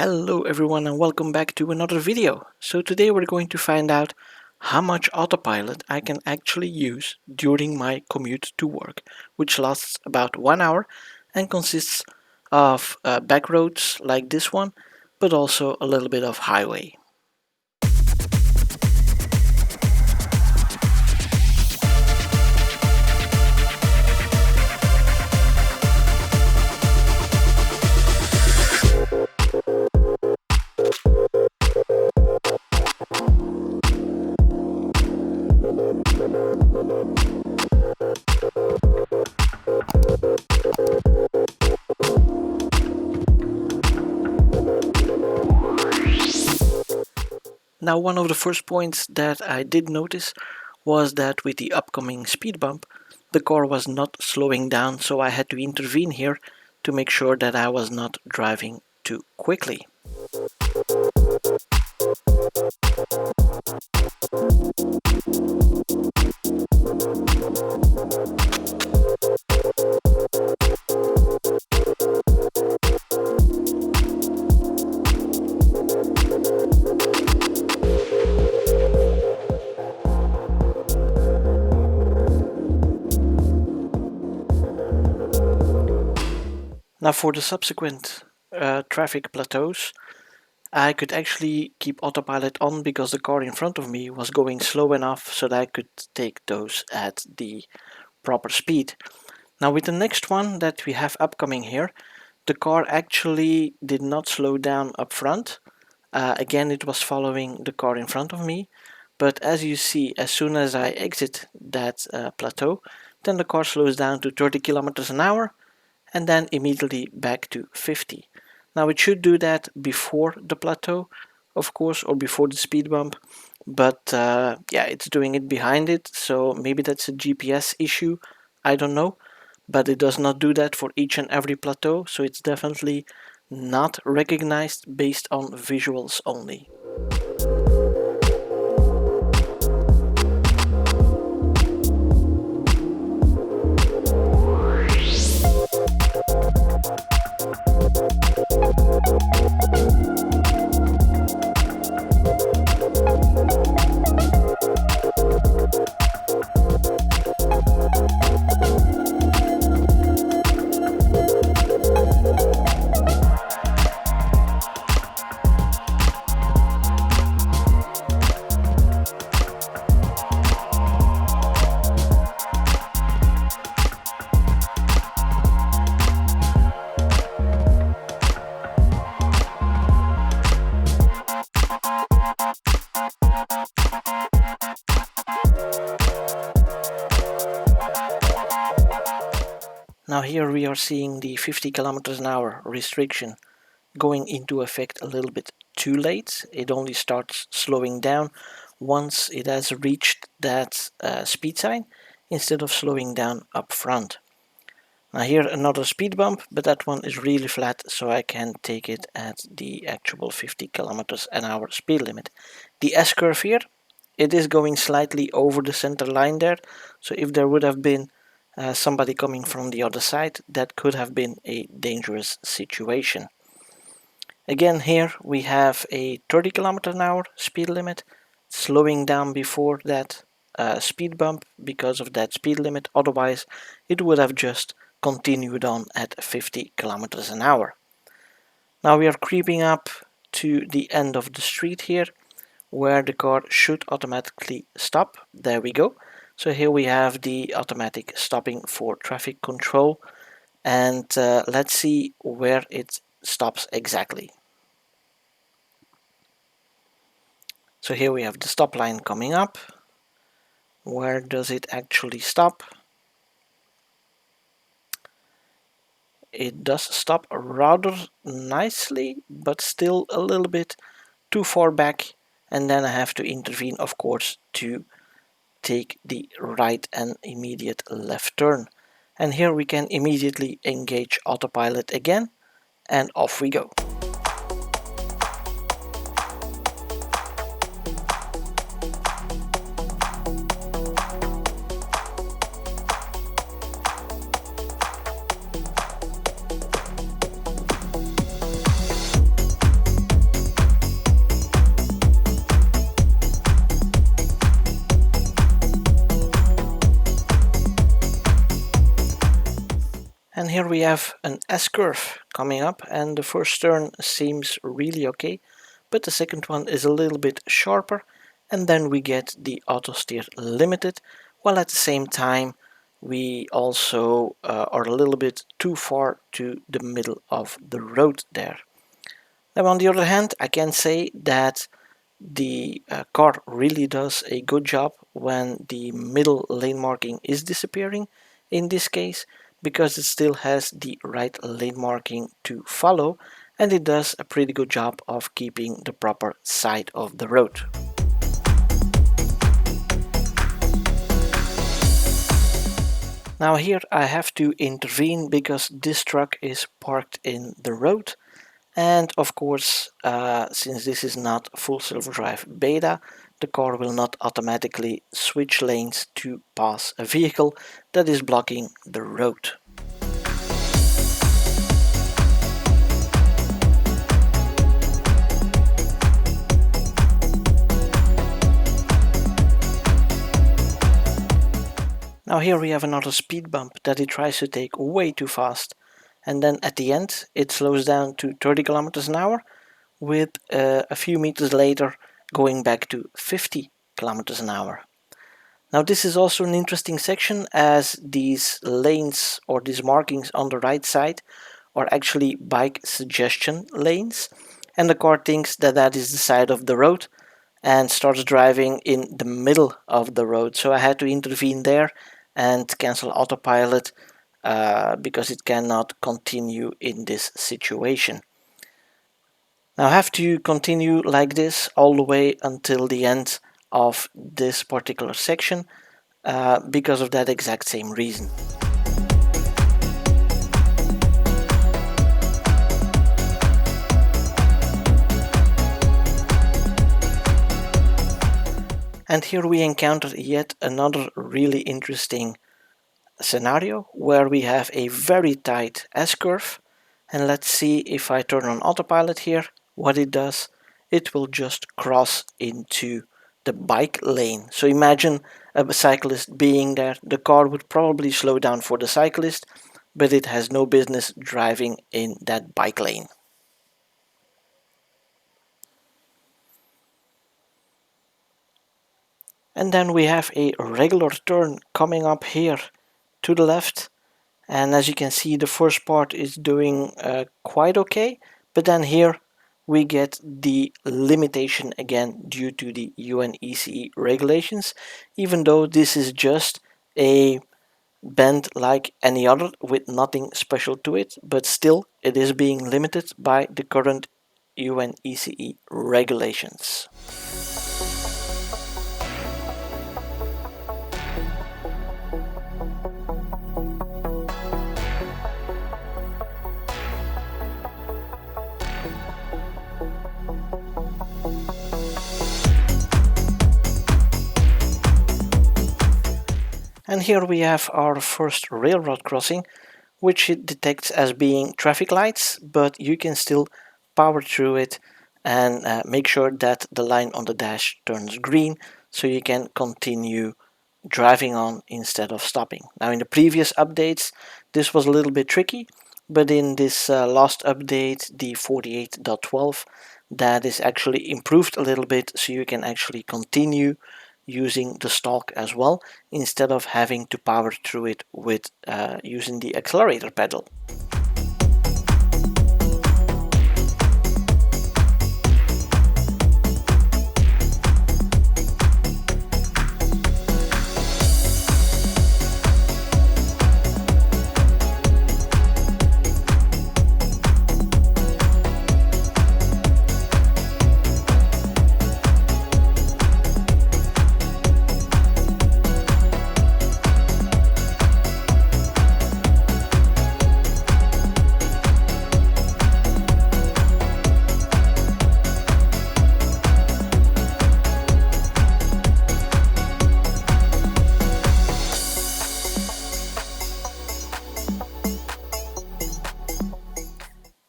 Hello everyone and welcome back to another video. So today we're going to find out how much autopilot I can actually use during my commute to work, which lasts about 1 hour and consists of back roads like this one, but also a little bit of highway. Now, one of the first points that I did notice was that with the upcoming speed bump, the car was not slowing down, so I had to intervene here to make sure that I was not driving too quickly. Now for the subsequent traffic plateaus, I could actually keep autopilot on because the car in front of me was going slow enough so that I could take those at the proper speed. Now with the next one that we have upcoming here, the car actually did not slow down up front. Again, it was following the car in front of me, but as you see, as soon as I exit that plateau, then the car slows down to 30 kilometers an hour and then immediately back to 50. Now it should do that before the plateau, of course, or before the speed bump, but yeah, it's doing it behind it, so maybe that's a GPS issue, I don't know, but it does not do that for each and every plateau, so it's definitely not recognized based on visuals only. Now here we are seeing the 50 kilometers an hour restriction going into effect a little bit too late. It only starts slowing down once it has reached that speed sign instead of slowing down up front. Now here another speed bump, but that one is really flat, so I can take it at the actual 50 kilometers an hour speed limit. The S-curve here, it is going slightly over the center line there, so if there would have been somebody coming from the other side, that could have been a dangerous situation. Again, here we have a 30 kilometers an hour speed limit, slowing down before that speed bump because of that speed limit, otherwise it would have just continued on at 50 kilometers an hour. Now we are creeping up to the end of the street here, where the car should automatically stop. There we go. So here we have the automatic stopping for traffic control, and let's see where it stops exactly. So here we have the stop line coming up. Where does it actually stop? It does stop rather nicely, but still a little bit too far back, and then I have to intervene, of course, to take the right and immediate left turn. And here we can immediately engage autopilot again, and off we go. here we have an S-curve coming up, and the first turn seems really okay, but the second one is a little bit sharper, and then we get the auto steer limited, while at the same time we also are a little bit too far to the middle of the road there. Now on the other hand, I can say that the car really does a good job when the middle lane marking is disappearing in this case, because it still has the right lane marking to follow, and it does a pretty good job of keeping the proper side of the road. Now here I have to intervene because this truck is parked in the road. And of course, since this is not full self-drive beta, the car will not automatically switch lanes to pass a vehicle that is blocking the road. Now here we have another speed bump that it tries to take way too fast, and then at the end it slows down to 30 kilometers an hour, with a few meters later going back to 50 kilometers an hour. Now this is also an interesting section, as these lanes or these markings on the right side are actually bike suggestion lanes, and the car thinks that that is the side of the road and starts driving in the middle of the road. So I had to intervene there and cancel autopilot because it cannot continue in this situation. Now I have to continue like this all the way until the end of this particular section because of that exact same reason. And here we encounter yet another really interesting scenario where we have a very tight S-curve, and let's see if I turn on autopilot here, what it does. It will just cross into the bike lane. So imagine a cyclist being there. The car would probably slow down for the cyclist, but it has no business driving in that bike lane. And then we have a regular turn coming up here to the left, and as you can see, the first part is doing quite okay, but then here we get the limitation again due to the UNECE regulations, even though this is just a bend like any other with nothing special to it, but still it is being limited by the current UNECE regulations. And here we have our first railroad crossing, which it detects as being traffic lights, but you can still power through it and make sure that the line on the dash turns green so you can continue driving on instead of stopping. Now in the previous updates this was a little bit tricky, but in this last update, the 48.12, that is actually improved a little bit, so you can actually continue using the stalk as well, instead of having to power through it with using the accelerator pedal.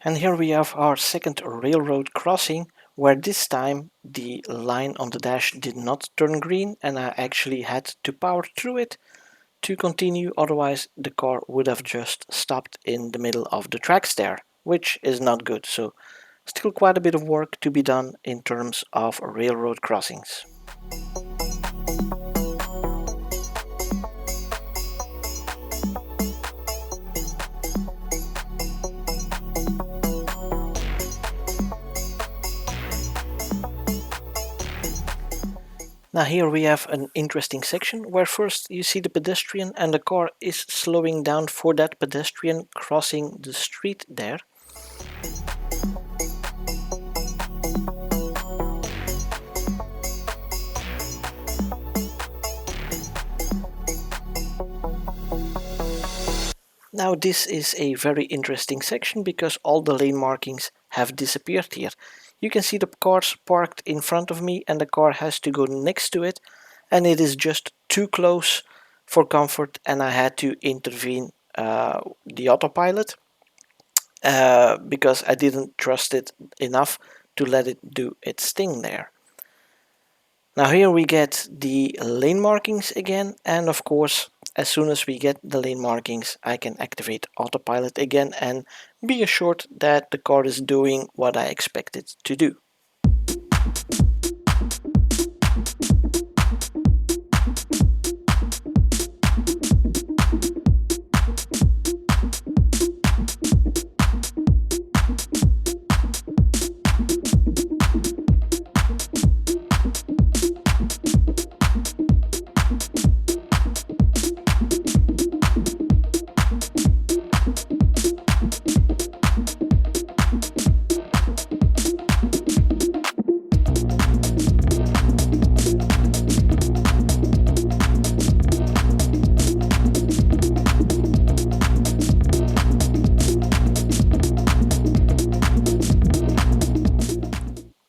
And here we have our second railroad crossing, where this time the line on the dash did not turn green and I actually had to power through it. to continue, otherwise the car would have just stopped in the middle of the tracks there, which is not good. So still quite a bit of work to be done in terms of railroad crossings. Now here we have an interesting section where first you see the pedestrian and the car is slowing down for that pedestrian crossing the street there. Now this is a very interesting section because all the lane markings have disappeared here. You can see the cars parked in front of me and the car has to go next to it, and it is just too close for comfort, and I had to intervene the autopilot because I didn't trust it enough to let it do its thing there. Now here we get the lane markings again, and of course as soon as we get the lane markings I can activate autopilot again and be assured that the car is doing what I expect it to do.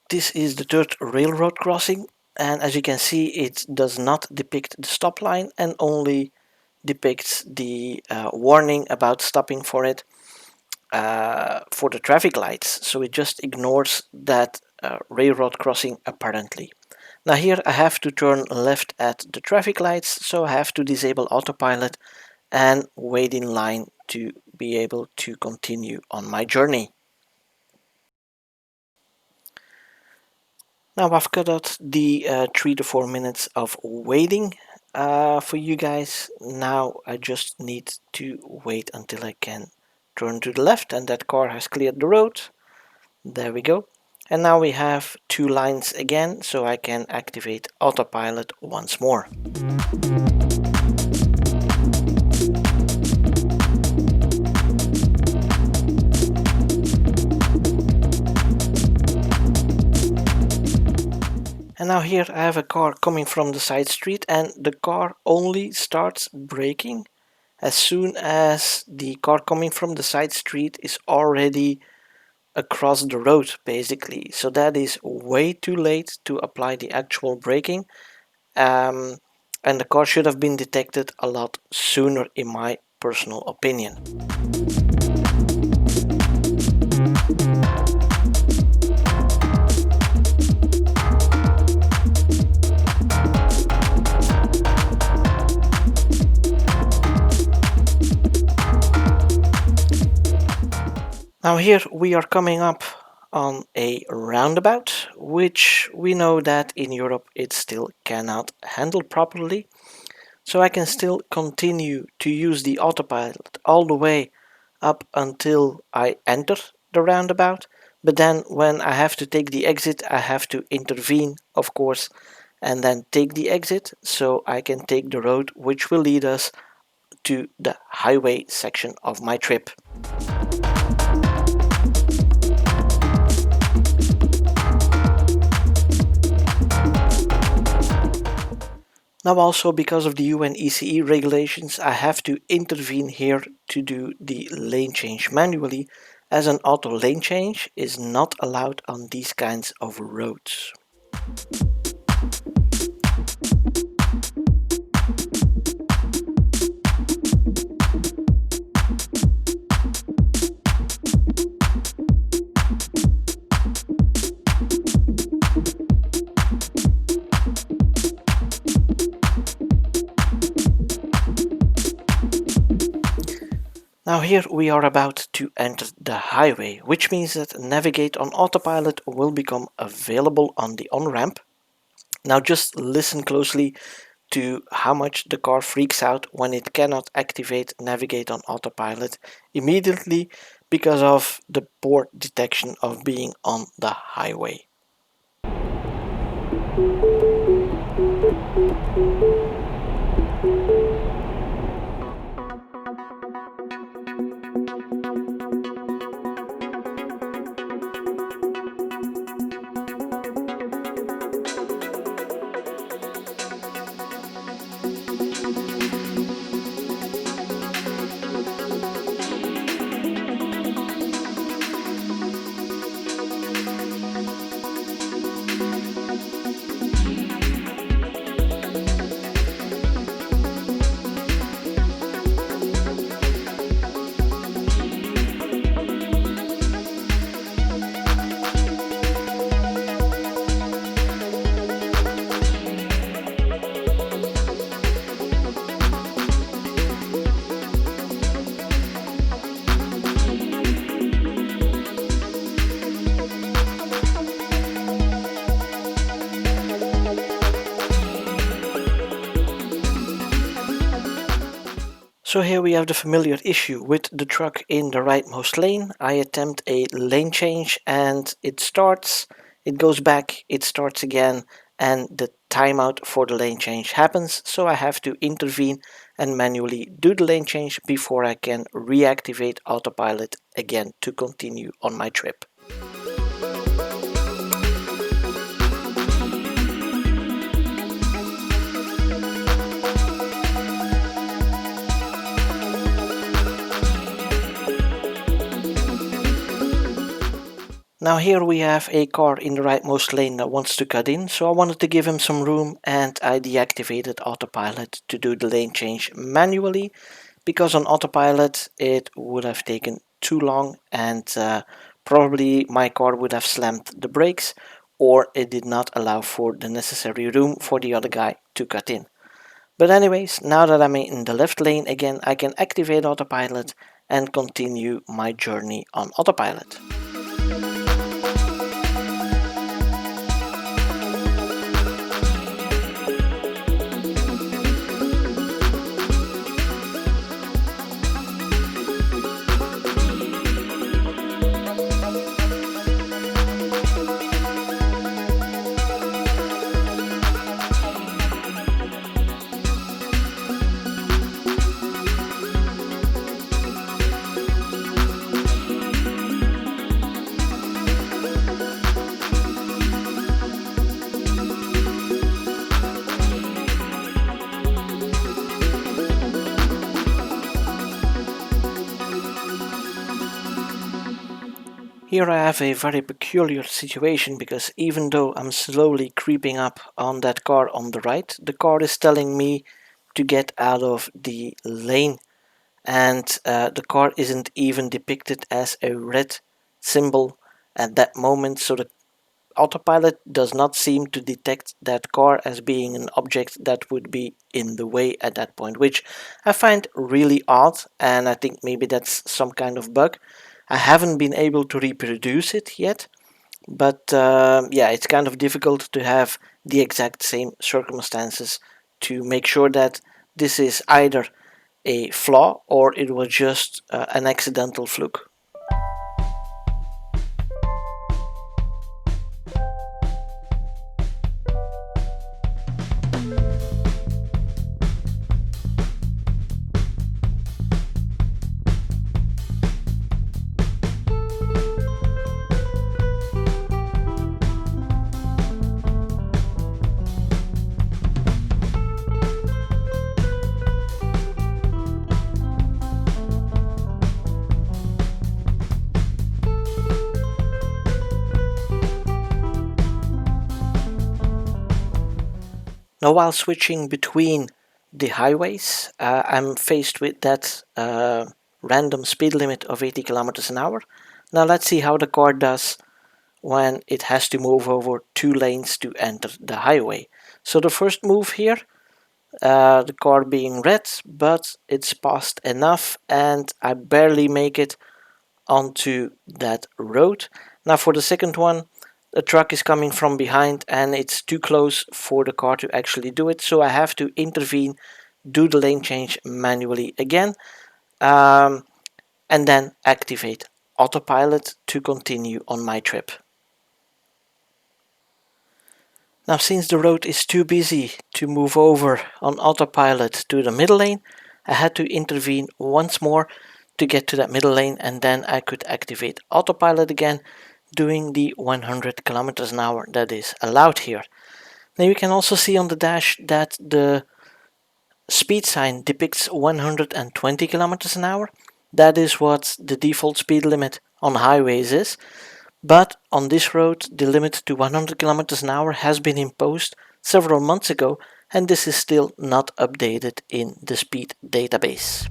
This is the third railroad crossing, and as you can see it does not depict the stop line and only depicts the warning about stopping for it for the traffic lights, so it just ignores that railroad crossing apparently. Now here I have to turn left at the traffic lights, so I have to disable autopilot and wait in line to be able to continue on my journey. Now I've cut out the 3 to 4 minutes of waiting for you guys. Now I just need to wait until I can turn to the left and that car has cleared the road. There we go. And now we have 2 lines again, so I can activate autopilot once more. And now here I have a car coming from the side street, and the car only starts braking as soon as the car coming from the side street is already across the road, basically. So that is way too late to apply the actual braking, and the car should have been detected a lot sooner in my personal opinion. Now here we are coming up on a roundabout, which we know that in Europe it still cannot handle properly. So I can still continue to use the autopilot all the way up until I enter the roundabout. But then when I have to take the exit, I have to intervene, of course, and then take the exit so I can take the road which will lead us to the highway section of my trip. Now also because of the UNECE regulations, I have to intervene here to do the lane change manually, as an auto lane change is not allowed on these kinds of roads. Now here we are about to enter the highway, which means that Navigate on Autopilot will become available on the on-ramp. Now just listen closely to how much the car freaks out when it cannot activate Navigate on Autopilot immediately because of the poor detection of being on the highway. So here we have the familiar issue with the truck in the rightmost lane. I attempt a lane change and it starts, it goes back, it starts again, and the timeout for the lane change happens. So I have to intervene and manually do the lane change before I can reactivate autopilot again to continue on my trip. Now here we have a car in the rightmost lane that wants to cut in, so I wanted to give him some room and I deactivated autopilot to do the lane change manually, because on autopilot it would have taken too long and probably my car would have slammed the brakes, or it did not allow for the necessary room for the other guy to cut in. But anyways, now that I'm in the left lane again, I can activate autopilot and continue my journey on autopilot. Here I have a very peculiar situation, because even though I'm slowly creeping up on that car on the right, the car is telling me to get out of the lane, and the car isn't even depicted as a red symbol at that moment, so the autopilot does not seem to detect that car as being an object that would be in the way at that point, which I find really odd, and I think maybe that's some kind of bug. I haven't been able to reproduce it yet, but yeah, it's kind of difficult to have the exact same circumstances to make sure that this is either a flaw or it was just an accidental fluke. Now, while switching between the highways, I'm faced with that random speed limit of 80 kilometers an hour. Now let's see how the car does when it has to move over 2 lanes to enter the highway. So the first move here, the car being red, but it's past enough and I barely make it onto that road. Now for the second one, the truck is coming from behind and it's too close for the car to actually do it, so I have to intervene, do the lane change manually again, and then activate autopilot to continue on my trip. Now since the road is too busy to move over on autopilot to the middle lane, I had to intervene once more to get to that middle lane, and then I could activate autopilot again, doing the 100 kilometers an hour that is allowed here. Now you can also see on the dash that the speed sign depicts 120 kilometers an hour. That is what the default speed limit on highways is. But on this road, the limit to 100 kilometers an hour has been imposed several months ago, and this is still not updated in the speed database.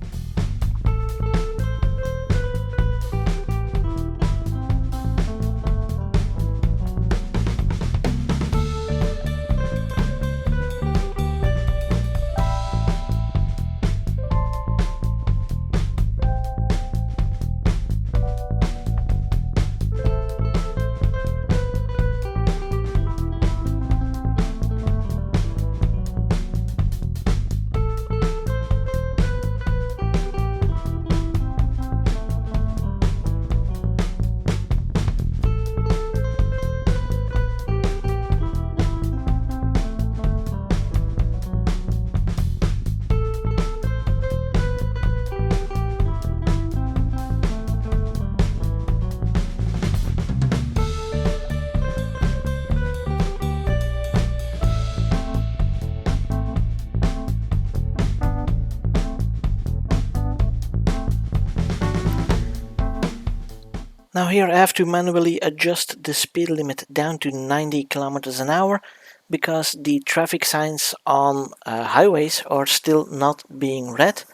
Now here I have to manually adjust the speed limit down to 90 kilometers an hour because the traffic signs on highways are still not being read.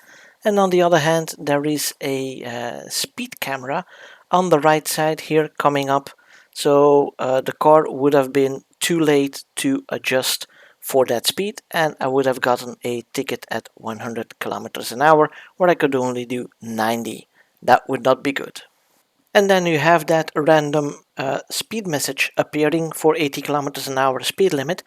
And on the other hand, there is a speed camera on the right side here coming up. So the car would have been too late to adjust for that speed, and I would have gotten a ticket at 100 kilometers an hour where I could only do 90. That would not be good. And then you have that random speed message appearing for 80 kilometers an hour speed limit.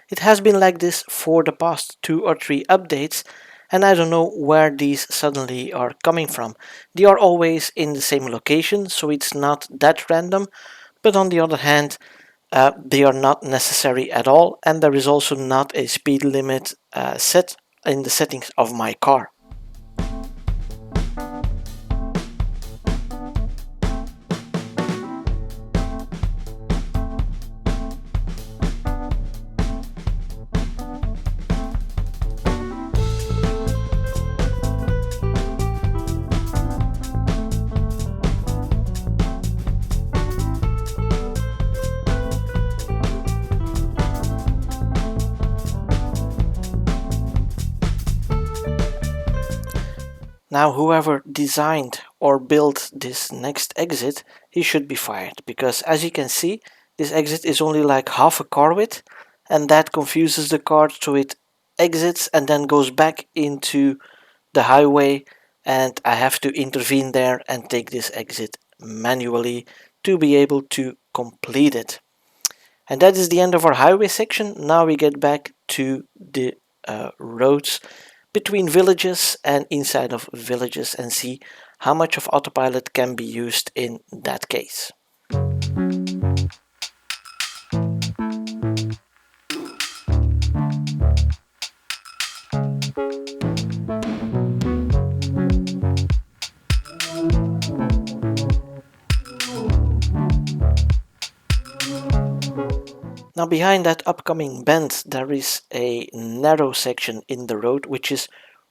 It has been like this for the past 2 or 3 updates, and I don't know where these suddenly are coming from. They are always in the same location, so it's not that random, but on the other hand, they are not necessary at all, and there is also not a speed limit set in the settings of my car. Now whoever designed or built this next exit, he should be fired, because as you can see, this exit is only like half a car width, and that confuses the car, so it exits and then goes back into the highway, and I have to intervene there and take this exit manually to be able to complete it. And that is the end of our highway section. Now we get back to the roads between villages and inside of villages and see how much of autopilot can be used in that case. Now behind that upcoming bend there is a narrow section in the road which is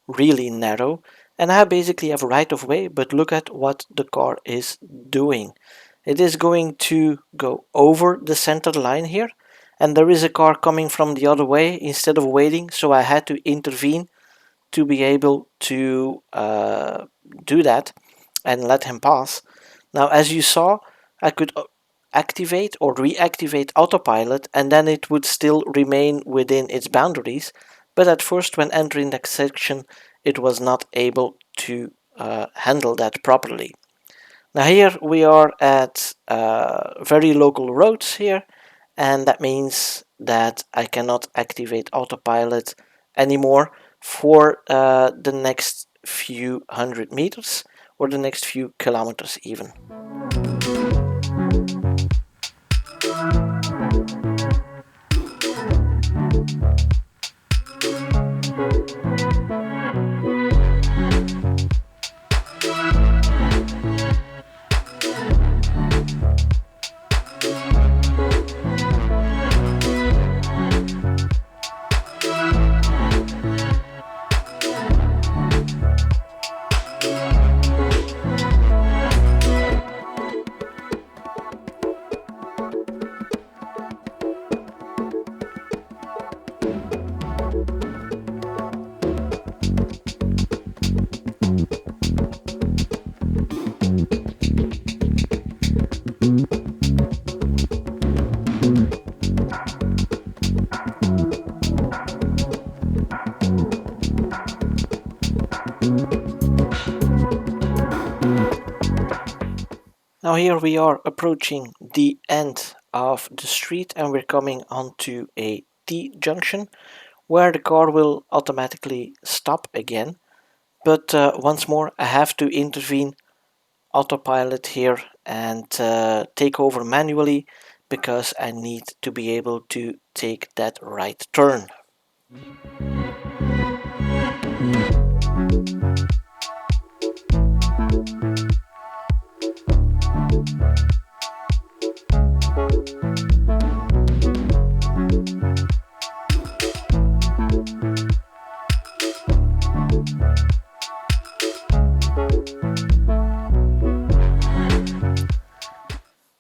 really narrow, and I basically have right of way, but look at what the car is doing. It is going to go over the center line here, and there is a car coming from the other way instead of waiting, so I had to intervene to be able to do that and let him pass. Now as you saw, I could activate or reactivate autopilot and then it would still remain within its boundaries, But at first, when entering that section, it was not able to handle that properly. Now here we are at very local roads here, and that means that I cannot activate autopilot anymore for the next few hundred meters or the next few kilometers even. Now here we are approaching the end of the street and we're coming onto a T-junction where the car will automatically stop again. But once more I have to intervene autopilot here and take over manually because I need to be able to take that right turn.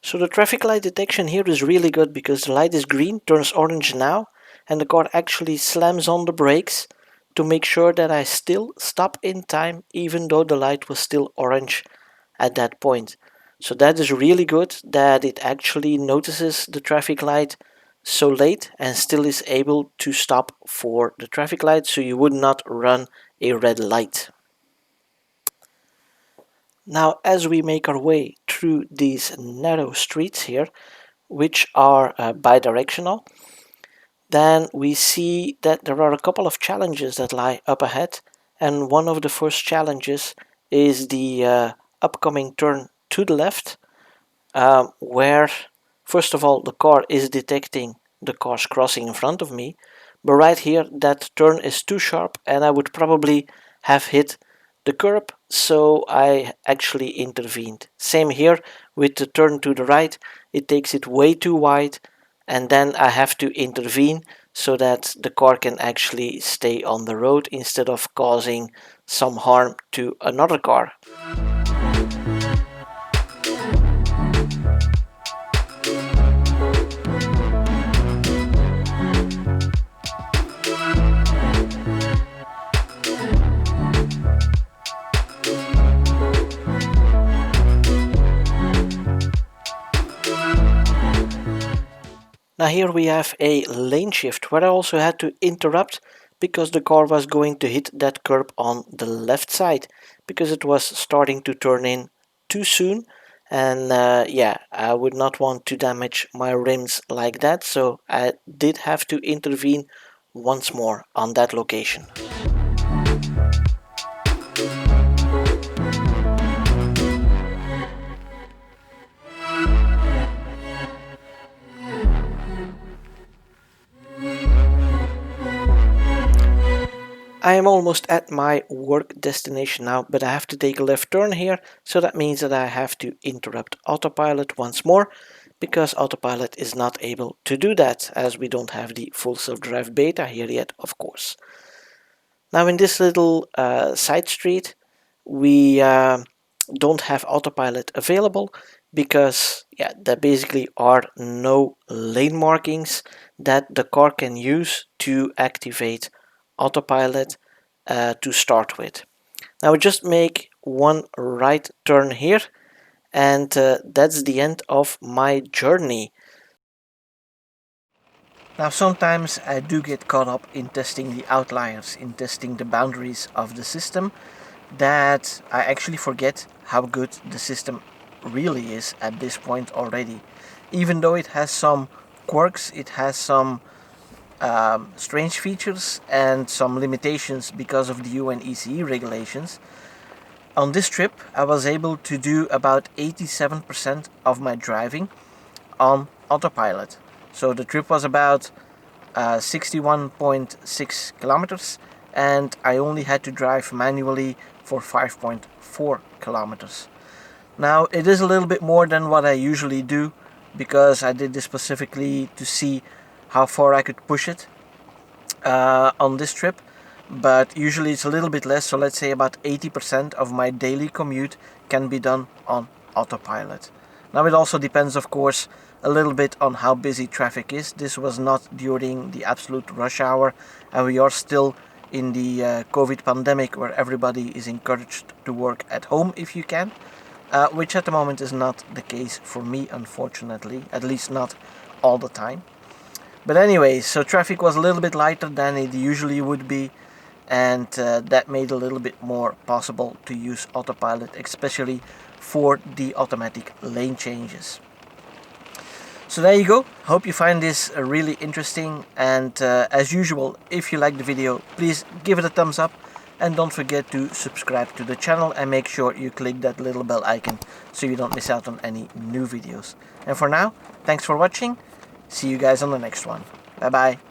So the traffic light detection here is really good because the light is green, turns orange now, and the car actually slams on the brakes to make sure that I still stop in time even though the light was still orange at that point. So that is really good that it actually notices the traffic light so late and still is able to stop for the traffic light so you would not run a red light. Now as we make our way through these narrow streets here, which are bidirectional, then we see that there are a couple of challenges that lie up ahead, and one of the first challenges is the upcoming turn to the left, where first of all the car is detecting the cars crossing in front of me, but right here that turn is too sharp and I would probably have hit the curb, so I actually intervened. Same here with the turn to the right, it takes it way too wide and then I have to intervene so that the car can actually stay on the road instead of causing some harm to another car. Now here we have a lane shift where I also had to interrupt because the car was going to hit that curb on the left side because it was starting to turn in too soon, and yeah, I would not want to damage my rims like that, so I did have to intervene once more on that location. I am almost at my work destination now, but I have to take a left turn here, so that means that I have to interrupt autopilot once more, because autopilot is not able to do that, as we don't have the full self-drive beta here yet, of course. Now in this little side street, we don't have autopilot available, because yeah, there basically are no lane markings that the car can use to activate autopilot to start with. Now we just make one right turn here, and that's the end of my journey. Now sometimes I do get caught up in testing the outliers, in testing the boundaries of the system, that I actually forget how good the system really is at this point already. Even though it has some quirks, it has some strange features and some limitations because of the UNECE regulations. On this trip I was able to do about 87% of my driving on autopilot. So the trip was about 61.6 kilometers, and I only had to drive manually for 5.4 kilometers. Now it is a little bit more than what I usually do, because I did this specifically to see how far I could push it on this trip, but usually it's a little bit less, so let's say about 80% of my daily commute can be done on autopilot. Now it also depends, of course, a little bit on how busy traffic is. This was not during the absolute rush hour, and we are still in the COVID pandemic, where everybody is encouraged to work at home if you can, which at the moment is not the case for me, unfortunately, at least not all the time. But anyway, so traffic was a little bit lighter than it usually would be, and that made a little bit more possible to use autopilot, especially for the automatic lane changes. So there you go. Hope you find this really interesting, and as usual, if you like the video, please give it a thumbs up, and don't forget to subscribe to the channel and make sure you click that little bell icon so you don't miss out on any new videos. And for now, thanks for watching. See you guys on the next one. Bye bye.